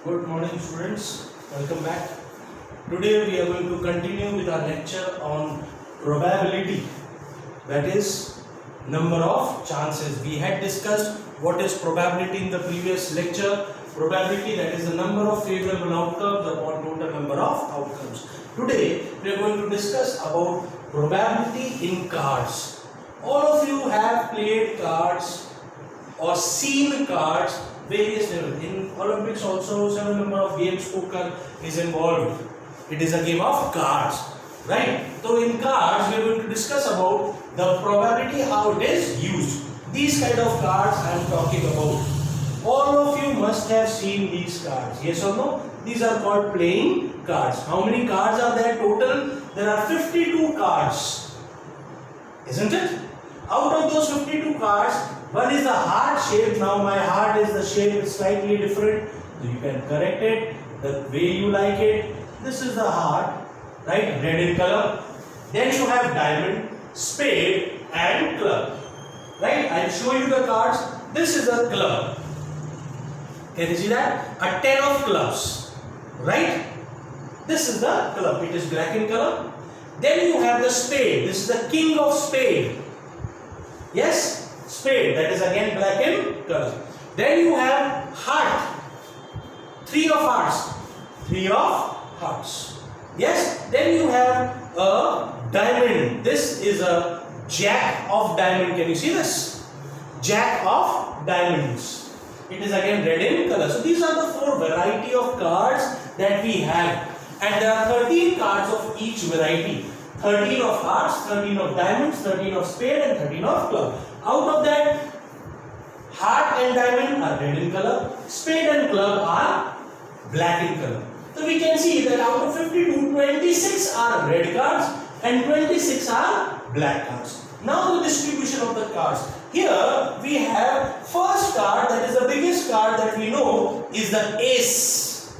Good morning, students. Welcome back. Today we are going to continue with our lecture on probability, that is number of chances. We had discussed what is probability in the previous lecture. Probability, that is the number of favorable outcomes upon total number of outcomes. Today we are going to discuss about probability in cards. All of you have played cards or seen cards various levels. In Olympics also certain number of games poker is involved. It is a game of cards, right? So in cards we are going to discuss about the probability, how it is used. These kind of cards I am talking about. All of you must have seen these cards, yes or no? These are called playing cards. How many cards are there total? There are 52 cards, isn't it? Out of those 52 cards, one is the heart shape. Now my heart is the shape is slightly different. So you can correct it the way you like it. This is the heart, right? Red in color. Then you have diamond, spade and club. Right? I'll show you the cards. This is a club. Can you see that? A 10 of clubs. Right? This is the club. It is black in color. Then you have the spade. This is the king of spade. Yes? Spade, that is again black in color. Then you have heart, 3 of hearts, 3 of hearts. Yes, then you have a diamond. This is a jack of diamond. Can you see this? Jack of diamonds. It is again red in color. So these are the 4 variety of cards that we have, and there are 13 cards of each variety. 13 of hearts, 13 of diamonds, 13 of spade and 13 of club. Out of that, heart and diamond are red in color, spade and club are black in color. So we can see that out of 52, 26 are red cards and 26 are black cards. Now the distribution of the cards. Here we have first card, that is the biggest card that we know, is the ace.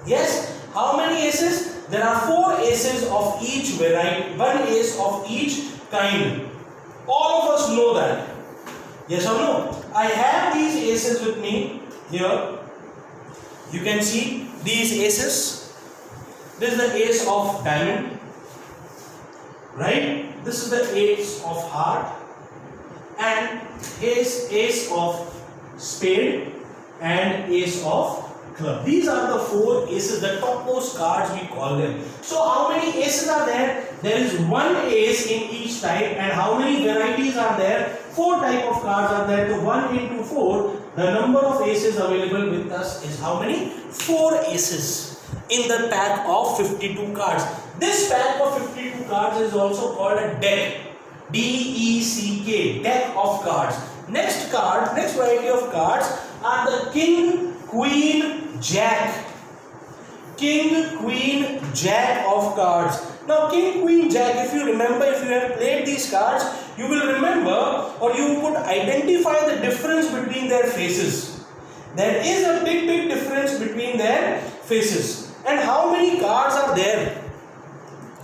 Yes? How many aces? There are 4 aces of each variety, 1 ace of each kind. All of us know that. Yes or no? I have these aces with me here. You can see these aces. This is the ace of diamond. Right? This is the ace of heart. And ace of spade and ace of club. These are the 4 aces, the topmost cards we call them. So how many aces are there? There is 1 ace in each type. And how many varieties are there? 4 type of cards are there. So 1 into 4, the number of aces available with us is how many? 4 aces in the pack of 52 cards. This pack of 52 cards is also called a deck. D-E-C-K, deck of cards. Next variety of cards are the king, queen, jack. King, queen, jack of cards. Now king, queen, jack, if you remember, if you have played these cards, you will remember or you could identify the difference between their faces. There is a big difference between their faces. And how many cards are there?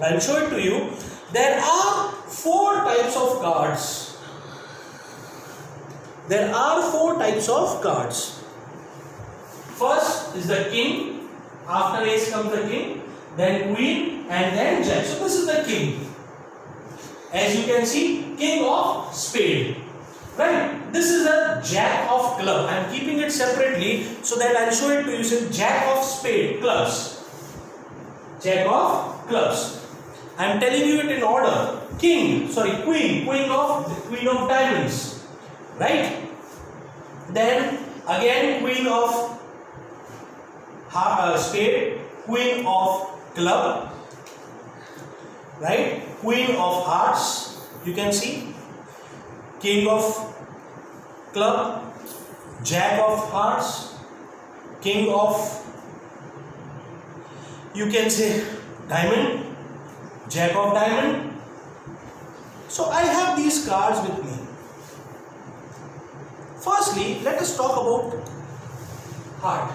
I will show it to you. There are 4 types of cards. There are 4 types of cards. First is the king. After ace comes the king, then queen and then jack. So this is the king. As you can see, king of spade. Right? This is a jack of club. I am keeping it separately so that I will show it to you. So jack of spade, clubs. Jack of clubs. I am telling you it in order. Queen of diamonds. Right? Then again queen of spade, queen of club, right? Queen of hearts, you can see, king of club, jack of hearts, king of, you can say, diamond, jack of diamond. So I have these cards with me. Firstly, let us talk about heart.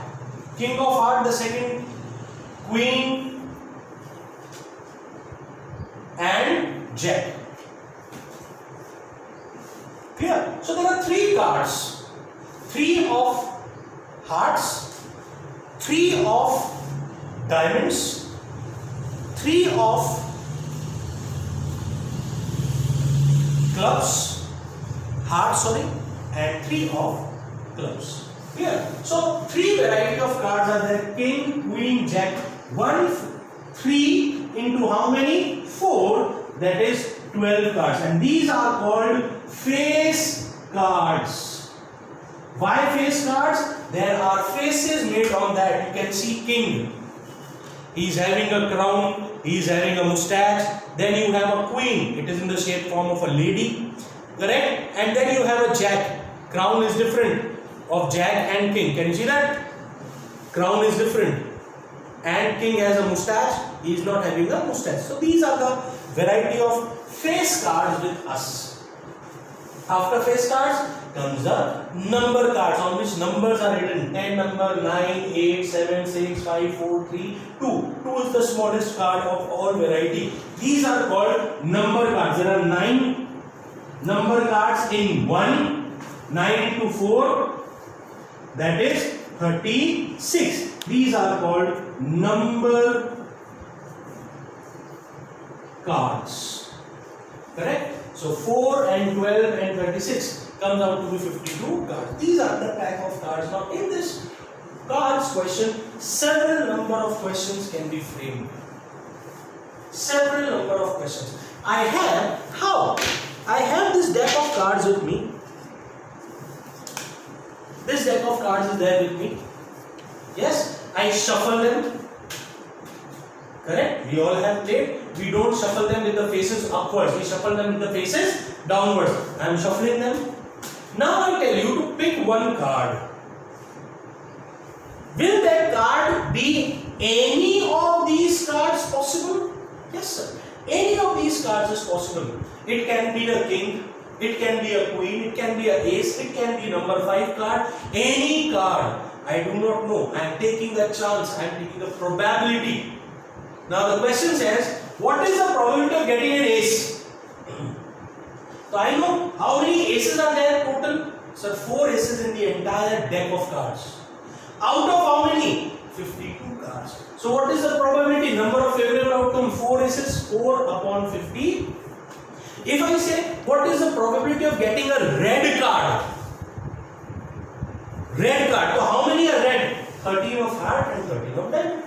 King of heart, the second, queen and jack. Clear? So there are 3 cards. 3 of hearts, 3 of diamonds, 3 of clubs, hearts, sorry, and 3 of clubs. Here, so 3 variety of cards are there: king, queen, jack. 1, 3 into how many? 4. That is 12 cards, and these are called face cards. Why face cards? There are faces made on that. You can see king. He is having a crown. He is having a mustache. Then you have a queen. It is in the shape form of a lady. Correct? And then you have a jack. Crown is different of jack and king. Can you see that? Crown is different. And king has a mustache. He is not having a mustache. So these are the variety of face cards with us. After face cards comes the number cards, on which numbers are written. 10 number, 9, 8, 7, 6, 5, 4, 3, 2. 2 is the smallest card of all variety. These are called number cards. There are 9 number cards in 1. 9 into 4, that is 36. These are called number cards. Correct? So 4 and 12 and 36 comes out to be 52 cards. These are the type of cards. Now in this cards question, several number of questions can be framed. Several number of questions. I have this deck of cards with me. This deck of cards is there with me. Yes, I shuffle them. Correct? We all have played. We don't shuffle them with the faces upwards. We shuffle them with the faces downwards. I am shuffling them. Now I tell you to pick one card. Will that card be any of these cards possible? Yes, sir. Any of these cards is possible. It can be a king. It can be a queen. It can be a ace. It can be number 5 card. Any card. I do not know. I am taking a chance. I am taking a probability. Now the question says, what is the probability of getting an ace? So I know how many aces are there total. Sir, 4 aces in the entire deck of cards. Out of how many? 52 cards. So what is the probability? Number of favorable outcome? 4 aces. 4 upon 50. If I say, what is the probability of getting a red card? Red card. So how many are red? 13 of heart and 13 of diamond.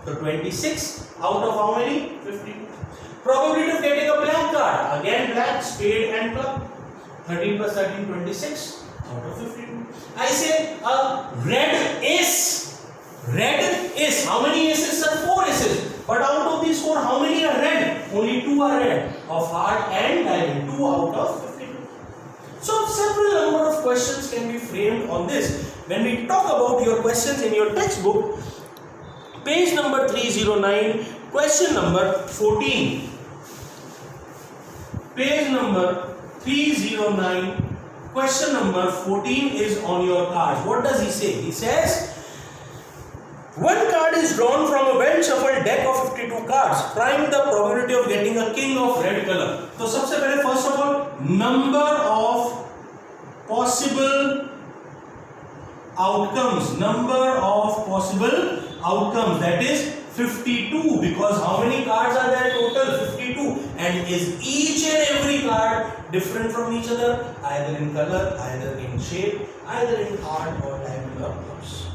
So 26 out of how many? 52. Probability of getting a black card. Again black, spade and club. 13 plus 13, 26 out of 52. I say a red ace. Red ace. How many aces, sir? 4 aces. But out of these 4, how many are red? Only 2 are red. Of heart and diamond. 2 out of 52. So several number of questions can be framed on this. When we talk about your questions in your textbook, page number 309, question number 14. Page number 309, question number 14 is on your cards. What does he say? He says, one card is drawn from a well shuffled deck of 52 cards. Prime the probability of getting a king of red color. So, सबसे पहले first of all, number of possible outcomes. Number of possible outcomes. That is 52. Because how many cards are there total? 52. And is each and every card different from each other? Either in color, either in shape, either in heart or diamond or clubs.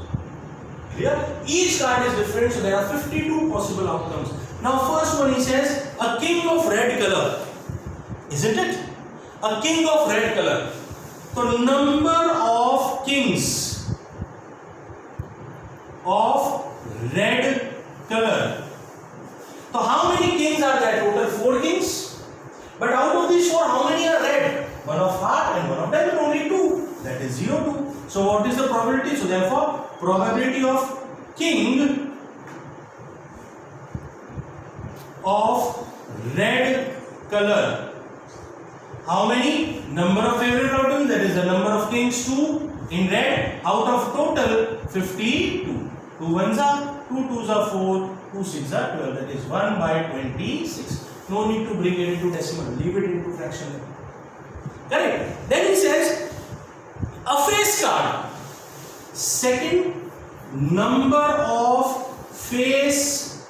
Clear? Each card is different, so there are 52 possible outcomes. Now first one, he says a king of red color. Isn't it? A king of red color. So number of kings of red color. So how many kings are there? Total 4 kings. But out of these 4, how many are red? One of heart and one of diamond, only 2. That is 0, 2. So what is the probability? So therefore, probability of king of red color. How many? Number of favorite outcomes, that is the number of kings, 2 in red, out of total 52. 2 1s are 2 2s are 4, 2 6s are 12, that is 1 by 26. No need to bring it into decimal, leave it into fraction. Correct. Then he says a face card. Second number of face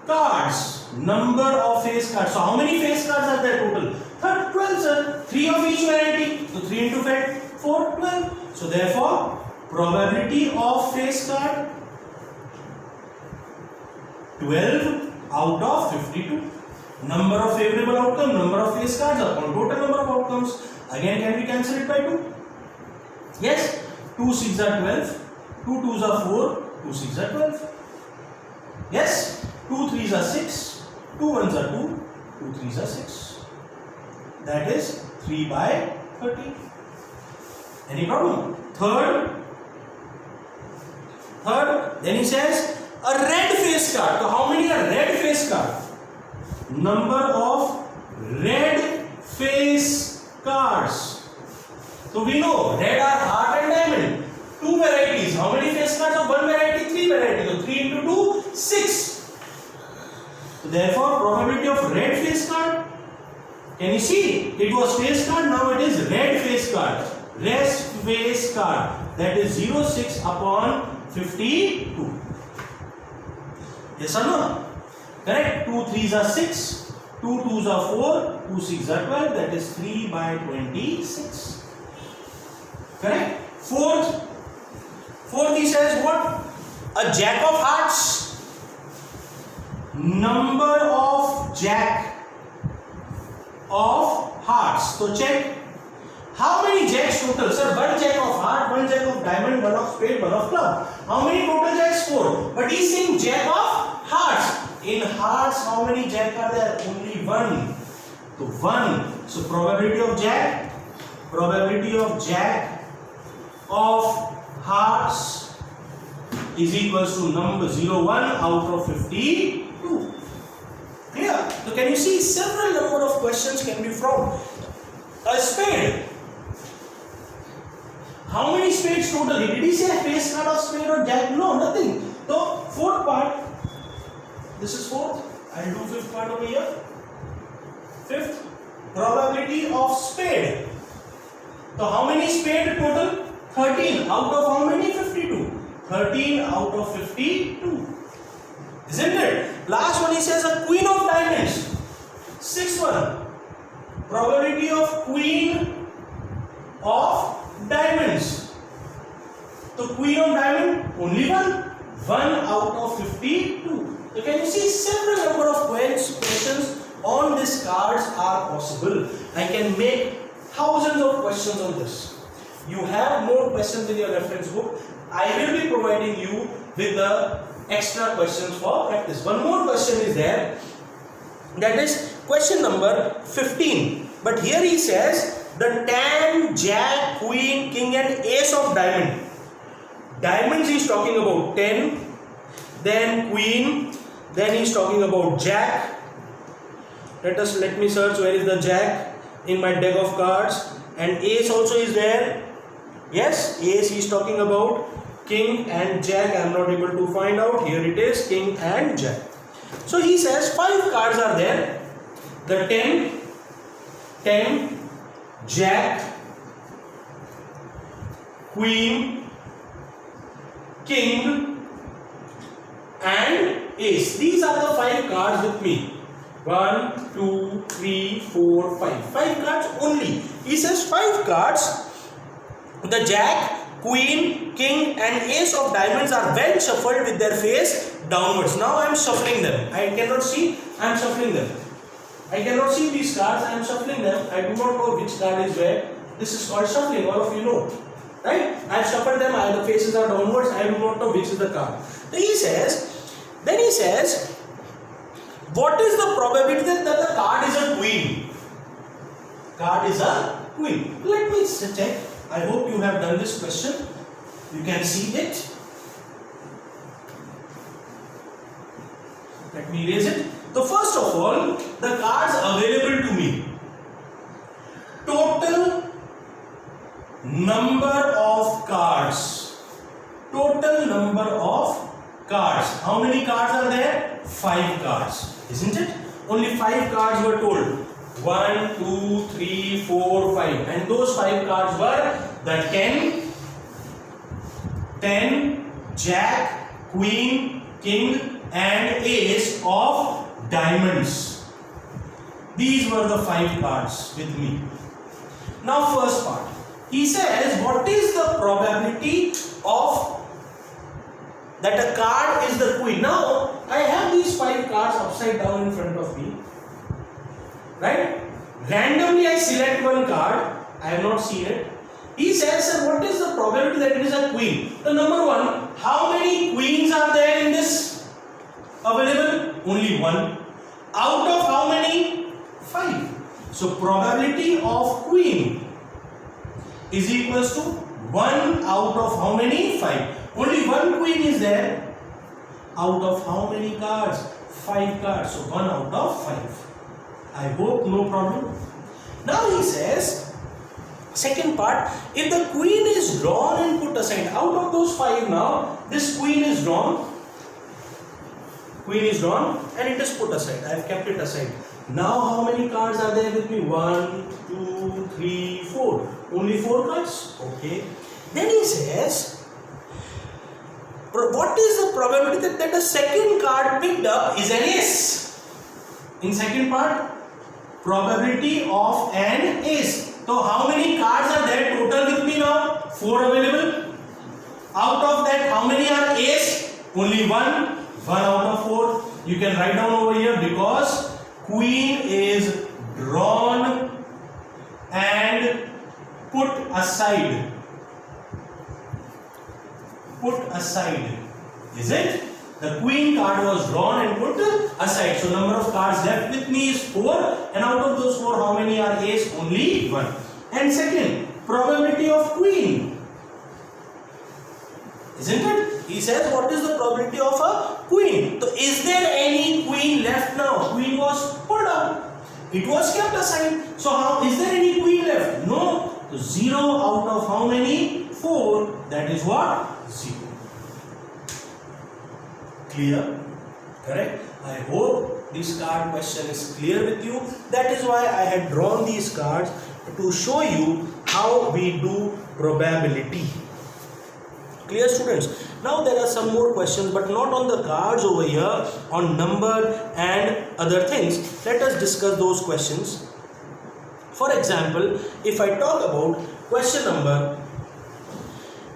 cards. Number of face cards. So how many face cards are there total? 12, sir. 3 of each variety. So 3 into 4, 12. So therefore, probability of face card 12 out of 52. Number of favorable outcome, number of face cards upon total number of outcomes. Again, can we cancel it by 2? Yes. 2 6 are 12. 2 2s are 4. 2 6 are 12. Yes. 2 3s are 6. 2 1s are 2. 2 3s are 6. That is 3 by 30. Any problem? Third, then he says a red face card. So how many are red face card? Number of red face cards. So we know red are heart and diamond. 2 varieties. How many face cards of 1 variety? 3 varieties. So 3 into 2, 6. So therefore, probability of red face card. Can you see? It was face card. Now it is red face card. Red face card. That is 0.6 upon 52. Yes or no? Correct. 2 3s are 6. 2 2s are 4. 2 6s are 12. That is 3 by 26. Correct. Fourth he says what? A jack of hearts. Number of jack of hearts. So check. How many jacks total? Sir, 1 jack of heart, 1 jack of diamond, 1 of spade, 1 of club. How many total jacks? 4. But he's saying jack of hearts. In hearts, how many jacks are there? Only 1. So 1. So probability of jack of hearts is equals to number 0.1 out of 52. Clear? So can you see several number of questions can be from a spade. How many spades total? Did he say face card of spade or jack? No, nothing. So fourth part. This is fourth. I'll do fifth part over here. Fifth, probability of spade. So how many spade total? 13 out of how many? 52. 13 out of 52. Isn't it? Last one he says a queen of diamonds. Sixth one. Probability of queen of diamonds. So queen of diamond only 1. 1 out of 52. So can you see several number of questions on these cards are possible. I can make thousands of questions on this. You have more questions in your reference book. I will be providing you with the extra questions for practice. One more question is there. That is question number 15. But here he says the 10, jack, queen, king and ace of diamond. Diamonds he is talking about 10, then queen, then he is talking about jack. Let me search where is the jack in my deck of cards, and ace also is there. Yes, ace he is talking about. King and jack I am not able to find out. Here it is, king and jack. So he says 5 cards are there. The 10, jack, queen, king and ace. These are the 5 cards with me. 1, 2, 3, 4, 5. 5 cards only. He says 5 cards. The jack, queen, king and ace of diamonds are well shuffled with their face downwards. Now I am shuffling them. I cannot see. I am shuffling them. I cannot see these cards. I am shuffling them. I do not know which card is where. This is called shuffling. All of you know. Right? I have shuffled them. The faces are downwards. I do not know which is the card. Then he says, what is the probability that the card is a queen? Card is a queen. Let me check. I hope you have done this question. You can see it. Let me erase it. So first of all, the cards available to me. Total number of cards. Total number of cards. How many cards are there? 5 cards. Isn't it? Only 5 cards were told. 1, 2, 3, 4, 5. And those 5 cards were the 10, jack, queen, king and ace of diamonds. These were the 5 cards with me. Now first part, he says what is the probability of that a card is the queen. Now I have these 5 cards upside down in front of me, right? Randomly I select one card, I have not seen it. He says, sir, what is the probability that it is a queen? So number 1, how many queens are there in this available? Only 1. Out of how many? 5. So probability of queen is equals to 1 out of how many? 5. Only 1 queen is there. Out of how many cards? 5 cards. So 1 out of 5. I hope no problem. Now he says, second part, if the queen is drawn and put aside, out of those 5 now, this queen is drawn and it is put aside. I have kept it aside. Now how many cards are there with me? 1, 2, 3, 4. Only 4 cards. Okay. Then he says, what is the probability that the second card picked up is an ace? In second part, probability of an ace. So how many cards are there total with me now? 4 available. Out of that, how many are ace? Only 1. 1 out of 4. You can write down over here, because queen is drawn and put aside. Put aside. Is it? The queen card was drawn and put aside. So number of cards left with me is 4, and out of those 4, how many are ace? Only 1. And second, probability of queen. Isn't it? He says, what is the probability of a queen? So is there any queen left now? Queen was pulled out. It was kept aside. So how is there any queen left? No. So 0 out of how many? 4. That is what? 0. Clear? Correct? I hope this card question is clear with you. That is why I had drawn these cards, to show you how we do probability. Clear, students? Now there are some more questions, but not on the cards over here, on number and other things. Let us discuss those questions. For example, if I talk about question number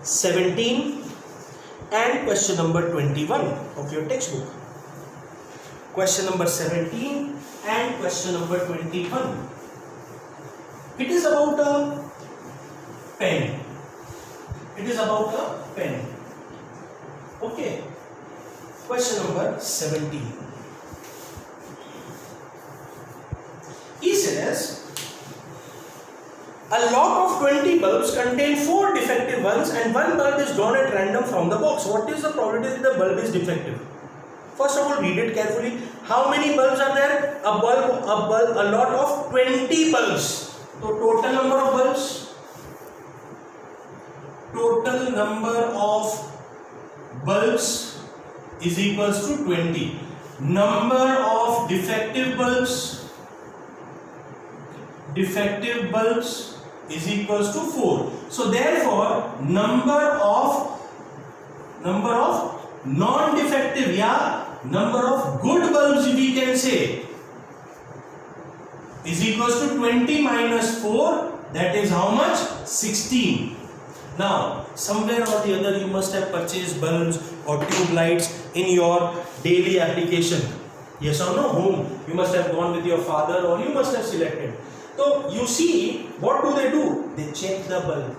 17 and question number 21 of your textbook. Question number 17 and question number 21. It is about a pen. It is about a pen. Okay. Question number 17. He says, a lot of 20 bulbs contain 4 defective ones and 1 bulb is drawn at random from the box. What is the probability that the bulb is defective? First of all, read it carefully. How many bulbs are there? A lot of 20 bulbs. So total number of bulbs? Total number of bulbs is equals to 20. Number of defective bulbs? Defective bulbs is equals to 4. So therefore, number of non-defective, number of good bulbs we can say, is equals to 20 minus 4. That is how much? 16. Now, somewhere or the other you must have purchased bulbs or tube lights in your daily application. Yes or no? Home. You must have gone with your father, or you must have selected. So you see, what do? They check the bulb.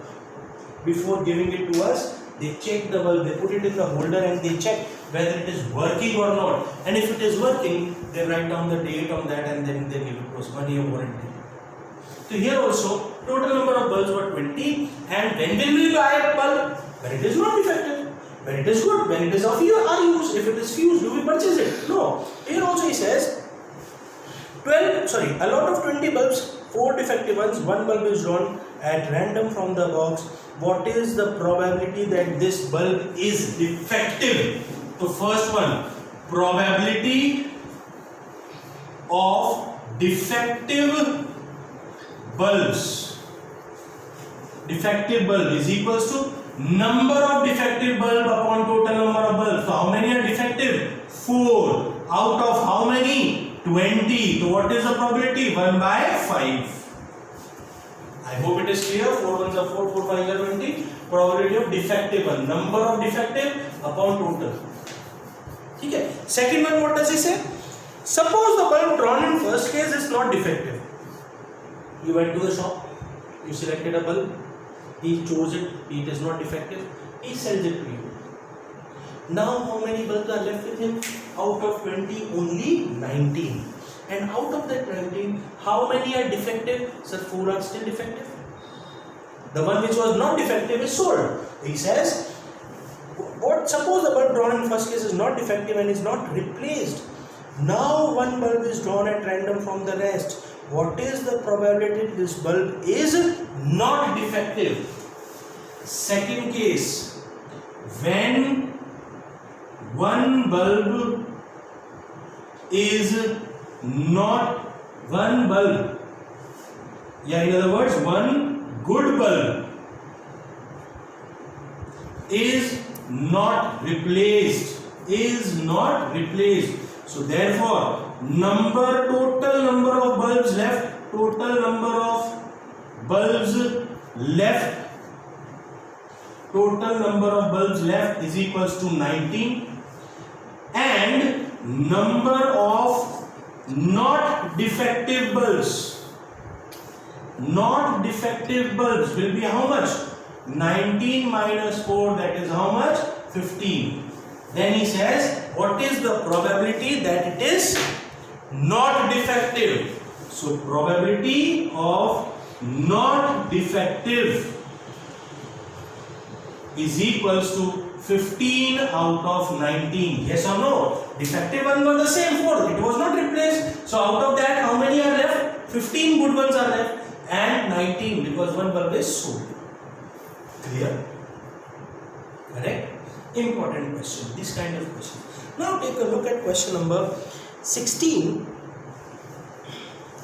Before giving it to us, they check the bulb, they put it in the holder and they check whether it is working or not. And if it is working, they write down the date on that and then they give it to us, 1 year warranty. So here also, total number of bulbs were 20. And when will we buy a bulb? When it is not defective. When it is good. When it is of our use. If it is fused, do we purchase it? No. Here also he says, a lot of 20 bulbs, 4 defective ones, 1 bulb is drawn at random from the box. What is the probability that this bulb is defective? So first one, probability of defective bulbs. Defective bulb is equals to number of defective bulb upon total 20. So what is the probability? 1 by 5. I hope it is clear. 4 ones are 4, 4 5s are 20. Probability of defective one. Number of defective upon total. Okay. Second one, what does he say? Suppose the bulb drawn in first case is not defective. You went to the shop, you selected a bulb, he chose it, it is not defective, he sells it to you. Now how many bulbs are left with him? Out of 20, only 19. And out of that 19, how many are defective? Sir, 4 are still defective. The one which was not defective is sold. He says, suppose the bulb drawn in first case is not defective and is not replaced. Now one bulb is drawn at random from the rest. What is the probability this bulb is not defective? Second case, when one bulb is not one bulb, in other words, one good bulb is not replaced. So therefore, total number of bulbs left is equals to 19, and number of not defective bulbs will be how much? 19 minus 4, that is how much? 15. Then he says, what is the probability that it is not defective? So probability of not defective is equals to 15 out of 19. Yes or no? Defective one was the same 4. It was not replaced. So out of that, how many are left? 15 good ones are left, and 19 because one bulb is sold. Clear? Correct? Important question. This kind of question. Now take a look at question number 16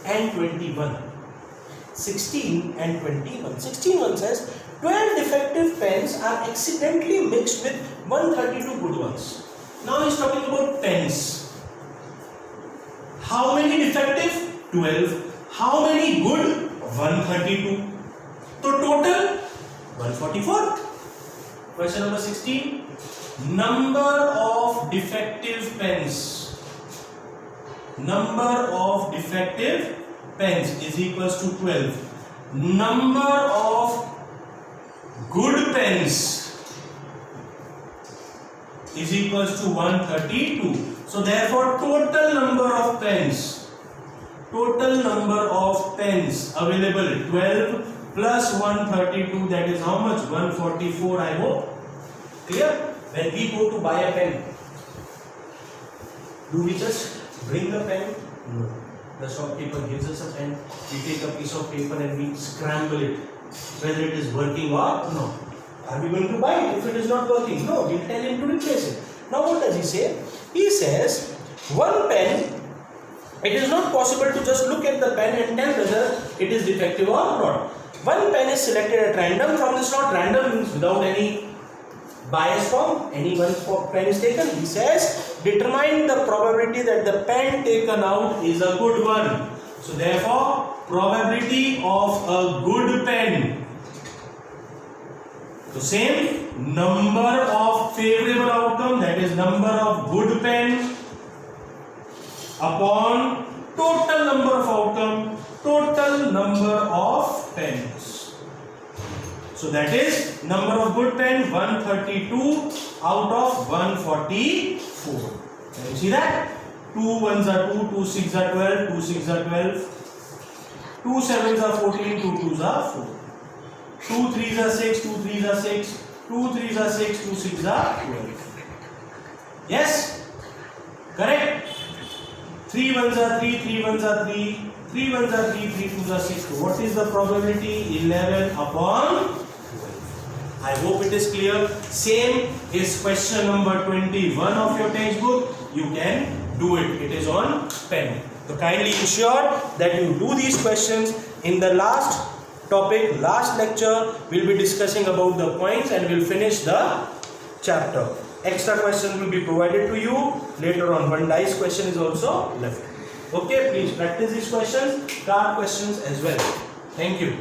and 21. 16 and 21. 16 one says 12 defective pens are accidentally mixed with 132 good ones. Now he is talking about pens. How many defective? 12. How many good? 132. So total 144. Question number 16. Number of defective pens. Number of defective pens is equals to 12. Number of good pens is equals to 132. So therefore total number of pens available 12 plus 132, that is how much? 144. I hope clear. When we go to buy a pen, do we just bring the pen? No. The shopkeeper gives us a pen, we take a piece of paper and we scramble it, whether it is working or not. Are we going to buy it if it is not working? No, we'll tell him to replace it. Now what does he say? He says, one pen, it is not possible to just look at the pen and tell whether it is defective or not. One pen is selected at random from this lot. Random means without any bias form, any one pen is taken. He says, determine the probability that the pen taken out is a good one. So therefore, probability of a good pen. So same, number of favorable outcome, that is number of good pen upon total number of outcome, total number of pens. So that is number of good pen 132 out of 144. Can you see that? 2 ones are 2, 2 6s are 12, 2 6s are 12, 2 7s are 14, 2 2s are 4, 2 3s are 6, 2 3s are 6, 2 3s are 6, 2 6s are 12. Yes? Correct? 3 ones are 3, 3 ones are 3, 3 ones are 3, 3 2s are 6. So what is the probability? 11 upon 12. I hope it is clear. Same is question number 21 of your textbook. You can do it. It is on pen. So kindly ensure that you do these questions. In the last topic, last lecture, we'll be discussing about the points and we'll finish the chapter. Extra questions will be provided to you later on. One dice question is also left. Okay, please practice these questions, car questions as well. Thank you.